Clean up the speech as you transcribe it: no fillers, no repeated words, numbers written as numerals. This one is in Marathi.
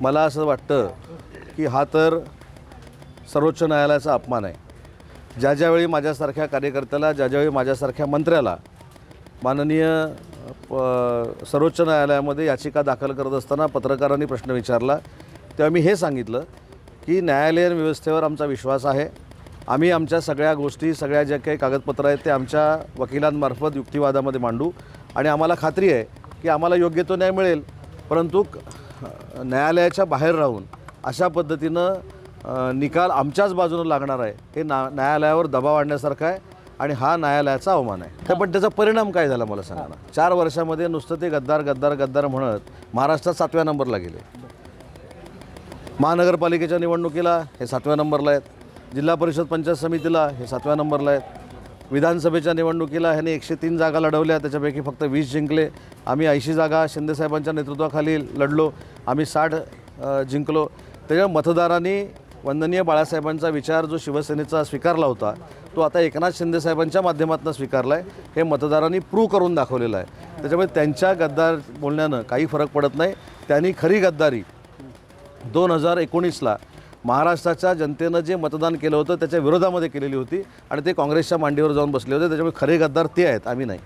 मला असं वाटतं की हा तर सर्वोच्च न्यायालयाचा अपमान आहे. ज्यावेळी माझ्यासारख्या कार्यकर्त्याला, ज्यावेळी माझ्यासारख्या मंत्र्याला माननीय सर्वोच्च न्यायालयामध्ये याचिका दाखल करत असताना पत्रकारांनी प्रश्न विचारला, तेव्हा मी हे सांगितलं की न्यायालयीन व्यवस्थेवर आमचा विश्वास आहे. आम्ही आमच्या सगळ्या गोष्टी, सगळ्या ज्या काही कागदपत्रं आहेत ते आमच्या वकिलांमार्फत युक्तिवादामध्ये मांडू आणि आम्हाला खात्री आहे की आम्हाला योग्य तो न्याय मिळेल. परंतु न्यायालयाच्या बाहेर राहून अशा पद्धतीनं निकाल आमच्याच बाजूनं लागणार आहे हे न्यायालयावर दबाव आणण्यासारखं आहे आणि हा न्यायालयाचा अवमान आहे. पण त्याचा परिणाम काय झाला मला सांगा ना. 4 वर्षामध्ये नुसतं ते गद्दार गद्दार गद्दार म्हणत महाराष्ट्रात 7व्या नंबरला गेले. महानगरपालिकेच्या निवडणुकीला हे 7व्या नंबरला आहेत. जिल्हा परिषद पंचायत समितीला हे 7व्या नंबरला आहेत. विधानसभेच्या निवडणुकीला ह्याने 103 जागा लढवल्या, त्याच्यापैकी फक्त 20 जिंकले. आम्ही 80 जागा शिंदेसाहेबांच्या नेतृत्वाखाली लढलो, आम्ही 60 जिंकलो. त्याच्या मतदारांनी वंदनीय बाळासाहेबांचा विचार जो शिवसेनेचा स्वीकारला होता तो आता एकनाथ शिंदेसाहेबांच्या माध्यमातून स्वीकारला आहे हे मतदारांनी प्रूव्ह करून दाखवलेलं आहे. त्याच्यामुळे त्यांच्या गद्दार बोलण्यानं काही फरक पडत नाही. त्यांनी खरी गद्दारी 2019ला महाराष्ट्राच्या जनतेनं जे मतदान केलं होतं त्याच्या विरोधामध्ये केलेली होती आणि ते काँग्रेसच्या मांडीवर जाऊन बसले होते. त्याच्यामुळे खरे गद्दार ते आहेत, आम्ही नाही.